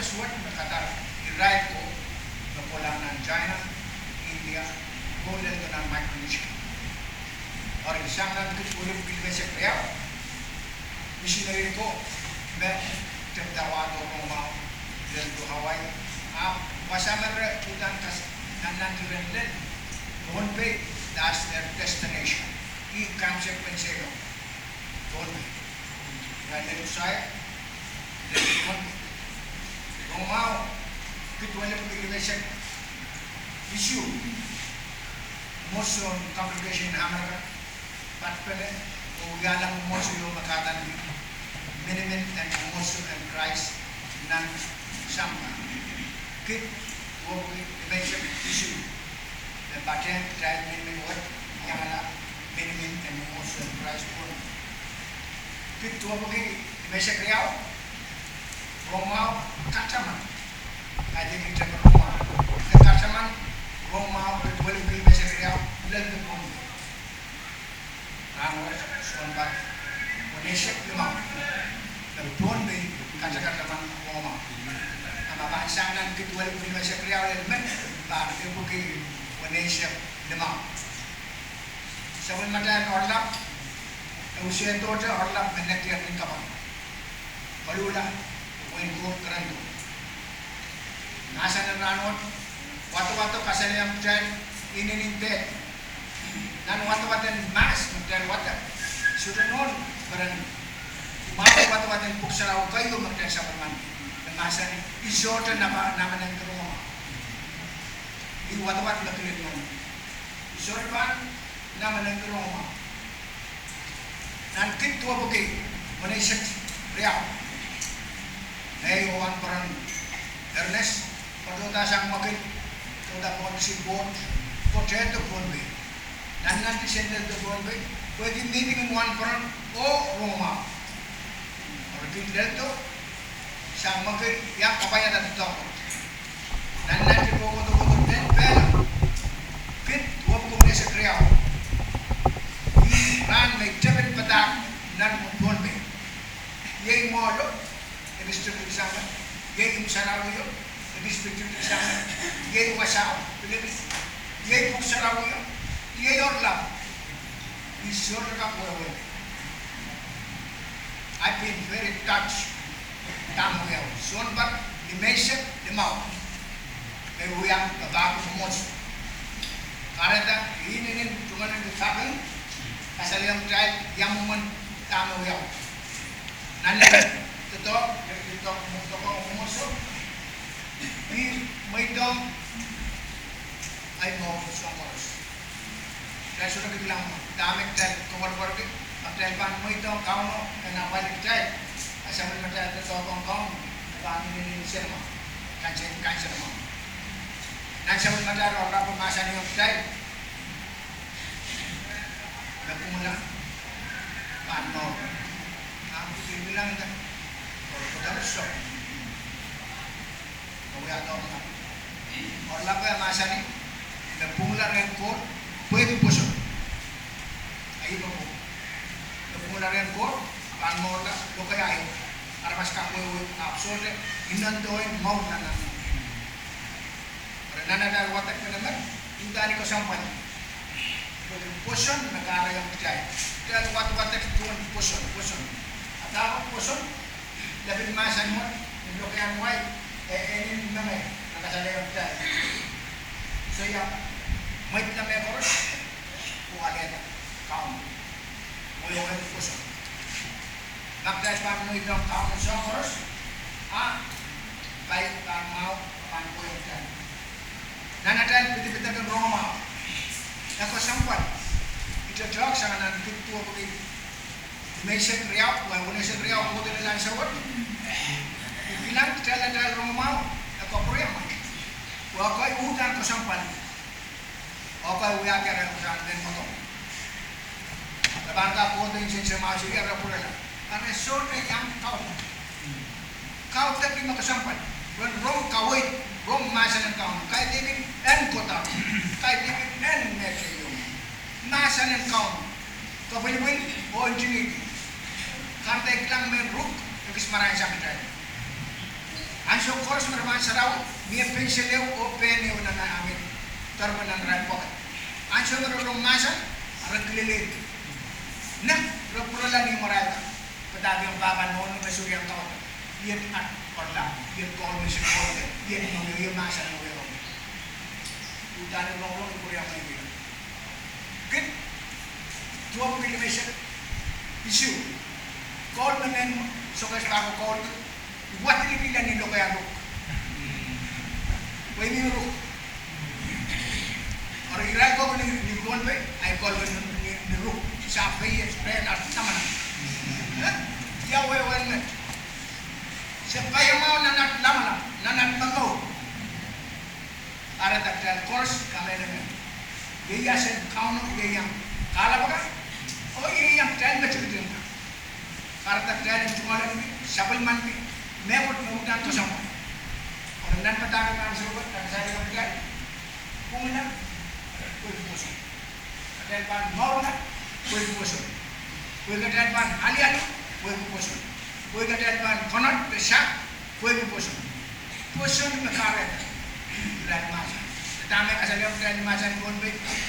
suat berkata Irai ko napulang ng China, India, Poland dan Micronesia. और इंसान कुछ पूरे बिल्वे से किया मिशनरी को मैं जब दवा दो माँ जल दो हवाई आप वैसा मेरे उदान का नन्ना जुरेंडन कौन पे that's their destination ये concept में से लो कौन पे ना लेट साइड लेट कौन रोमाओ कितने बिल्वे से issue motion congregation हमारा Patpele, Ugalang Mosuyo Makatan, Minimin and Mosu and Christ, Nan Samba. Kit, Wogi, Dimension Issue. The Batten, Trial Minimin Word, Yamala, Minimin and Mosu and Christ. Kit, Wogi, Dimension Real, Roma, Kataman. I think it's a Roma. The Kataman, Roma, with Willie Dimension Real, let the Roma. Ramos, Sonbat, Oneshek Lima, the Tuan Bay, Kajakaman, Roma. And a Bansan and Kitwell University element, but the bookie, Oneshek Lima. Seven Matan Orlap, Ocean daughter Orlap, and Nectar in Kapan. Palula, Wingo Grando. Nasan and Ranot, Watawato Kasaniam Jan, in bed. Dan watu-watu mas dan watu sudah non berani. Mau watu-watu buksara kayu mereka sahabat dan masa ni isoter nama yang kerumah. Ini watu-watu lekilin non. Isoter pan nama yang kerumah. Dan kita bagi Malaysia Riau. Hei orang peran Ernest, kalau tak sang makin, kalau tak polisi board, potato pun be. Dan nanti sender the phone by within meeting in one front Roma or Delto sang makin yang kapaya dan top dan nanti pokok dan bel kit wap komunis kriau ran may jabin patak nan phone by yei modo district exam yei musarawiyo district exam yei wasao yei musarawiyo ये और लाभ ईश्वर का कोई I've been very touched tam huya son par dimension dimau me huya kabak mos karena ini cuma yang disaben asal yang try yang momen tam huya nanti tetap mos ini maidong ay mau songkos. Dan sudah dibilang damai dan kemar-kemar Abdul Pan itu kau kenapa dicai? Asal mereka itu kong-kong, kami ini semua, kancing semua. Dan sebelum mereka orang pemasan yang dicai, berkumula, panor. Aku bilang itu, kalau kita besok, kau ya tahu tak? Orang apa yang masa ni, berkumula renkor. Puede puso. Ahí lo pongo la rencor, pan morda, lo que hay. Armas kapoy absorbe, inandoy mau nana. Pero nana na watak na naman, indani ko sampan. Porque puson nagara yung jay. Kaya watak tuon puson. At ako puson, labing masan mo, lo que hay, ini naman nakasala yung jay. So yeah. May na may koros, kuhaleta, kaum. May orang itu koros. Nakdahil pa mo itong kaum sa koros, baik kang mau, kapan ko yung dyan. Nanadahil, piti-piti ng Roma. Ako sampan, ito drug sa kanan, tutuwa ko rin. May isang riyaw, wala isang riyaw, ako din lang sa wad. Bilang, dahil Roma, ako po yan. Wala ko ay utang ko sampan. Oka uya kaya kan den moto. Laban ka po din sin sama siya ra pura la. Ana so ne yang kau. Kau tak lima kesampan. Ron rom kawai, rom masan kau. Kai din en kota. Kai din en mekeyo. Masan kau. Kau boleh o engineer. Kan tak lang men ruk, ikis maray sa kita. Anso course merman sarau mia pensileu o pene o nana amin termanan rai pokat anso merong masa raglele na roprola ni moral padabi ang baba nono mesuri ang tawag yen at orla yen kol mesin kol yen no yen masa no yen utan rolong ko yang mai git tuwa milimeter issue kol menen sokas ba kol what ni pila ni lo kaya ruk way ni ruk or irai ko ni kol pe ay kol ni ruk sa pe spread at taman ya way wen supaya mau nanat lama nanat bangau ada tak course kalian ini dia sen kaunu dia yang kala baka oh ini yang train macam itu karena train cuma lagi sabel mandi mepot mengudan tu sama orang nan petang kan sebut dan saya yang train pungna kuih musuh train pan mau na kuih musuh kuih train pan ali kuih musuh kuih train pan konot besar kuih musuh musuh mekaret train masa tetapi asal yang train masa pun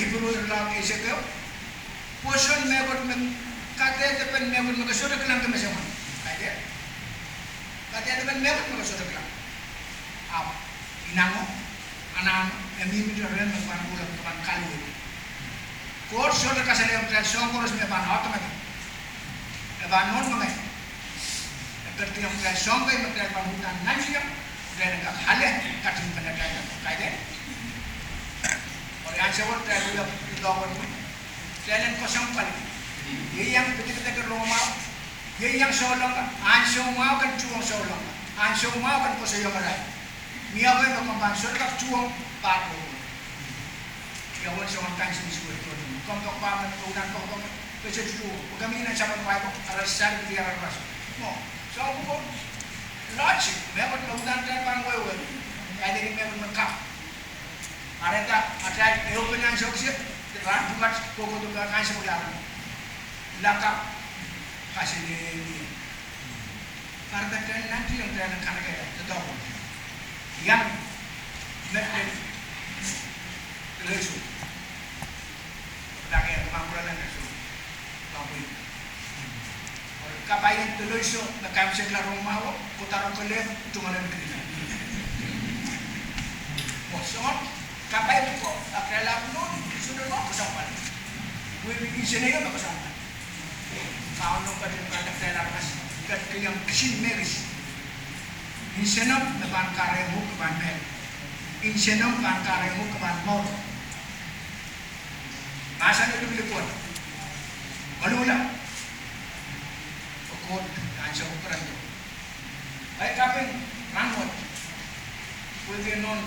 ibu orang Asia tu musuh mepot kata depan mepot mengesudah kelang kemesaman aja kata depan mepot mengesudah kelang inango anak emi mi doren mepan bulan kapan kali course sudah kasih yang train songkos mepan automatic eban non mengai kerti yang train songkai metrain pambutan nanti yang train enggak halnya katin pada train kaya orang yang sebut train udah dilawan train kosong paling dia yang betul-betul ke rumah dia yang solong ansong mau kan cuang solong ansong mau kan kosoyo marai Mia ko yung pambanso na chuang pato. Kaya wala sa mga kansin ni Suwet ko. Kung ito pa man ito unan ko, kasi ito, pagkami na siya mga ko, arasan ko diya raras. No, so ako ko, logic, may ako na unan tayo pang wewe. Kaya din may ako magkap. Areta, atay, i-open ang siya kasi, bukat, kukutugan kansin mo lang. Lakap, kasi ni, karena nanti yang tayo ng kanagaya, totoo. Yang metin lesu daging mangkulan lesu lampui kapayan lesu nakam sekla rumah kutaro kele cuma len kiri moson kapayan ko akala nun sudah no kesampan gue bikin sini ya kesampan kau nong kadang kadang saya mas kadang yang kesin meris Insenam depan karemu keban mel, insenam depan karemu keban mor. Masa itu beli kuat, kalau ulah, kuat anjau ukuran tu. Baik kaping rangot, kuih non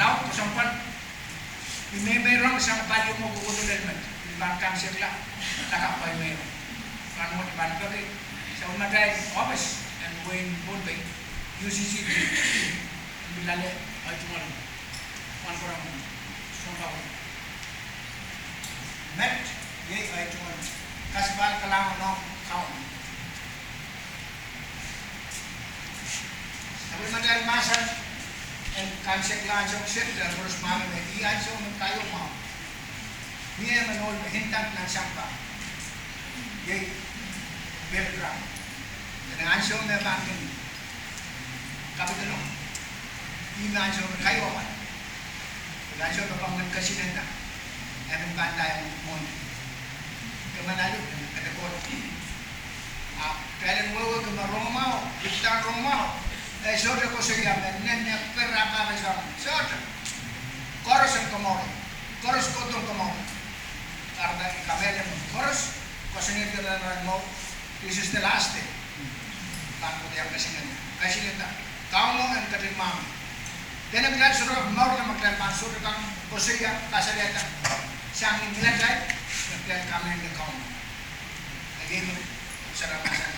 lau kesampan, ini merong sang baju mau kudu lemet, di bangkang sebelah, tak apa ini, rangot di bangkang ni, saya umagai office. When Bombay, UCC, Bilale, Ajuman, one from Songkau. Met, ye Ajuman, Kasbal Kalam, no, count. Sabi Mandal Masan, and Kansek Lanchok Sector, Bruce Mami, he also Kayo Mom. Niya Manol, Hintak Nansamba, ye Belgram. Dan ansyo na bangin kapitulo ini ansyo na kayo man ansyo na pangan kasinanda emin banda yung mon kemanalo ada ko kailan mo ko maromao kita romao so de ko siya men ne perra pa sa sota koros ang komoro koros ko tong komoro karda kamele koros ko sinit na mo this is the last day takut yang kasihan tak kamu yang terima dan yang suruh mau nama kalian masuk ke kamu posisinya kasih lihat siang ini lihat kalian kami yang kamu lagi itu cara masak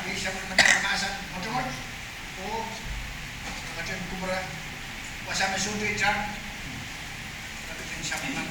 ini siapa yang masak motor oh macam kubra wasa mesut itu tapi ini siapa yang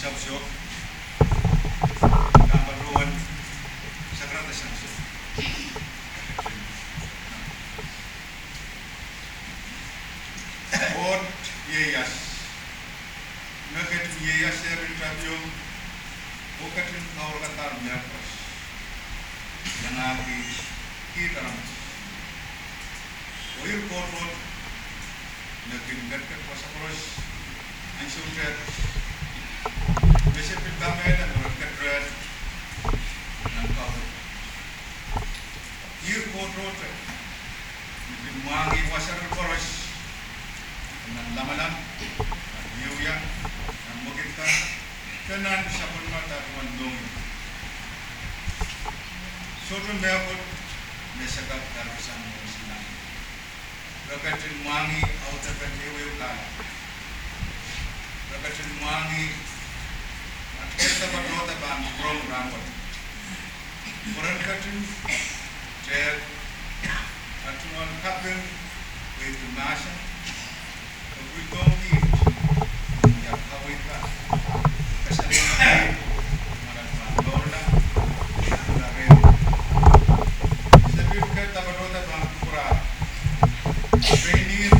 Sabsyok, Kabaruan, Sagrada Sanso. Bot Yeyas, Nugget Yeyas Interview, Bukatin Kaurakatar Miakos, Yanagi, Kitaram, Oil Port Road, Nugget Gatka Pasapros, and Sugar. Bishop Kamed and Rocket and Cover. Here, Port Road, Mangi Wasser Forest, and Lamalam, and Yuya, and Mugita, Kanan Sapunata, and Domi. Sotum Barefoot, Mesakat Tarpasan, Rocket Mangi out of the Yuya, Rocket Mangi. Esta berdoa bang from Rambut. Orang katin, chair, atuan kapel, with the masa, we don't eat. Ya kawita, kesannya, mana dola, mana rem. Sebab kita berdoa bang pura, training.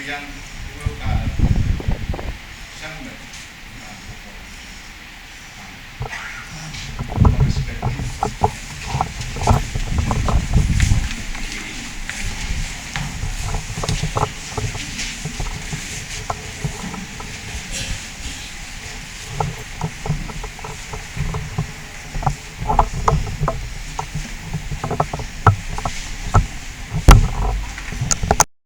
Yang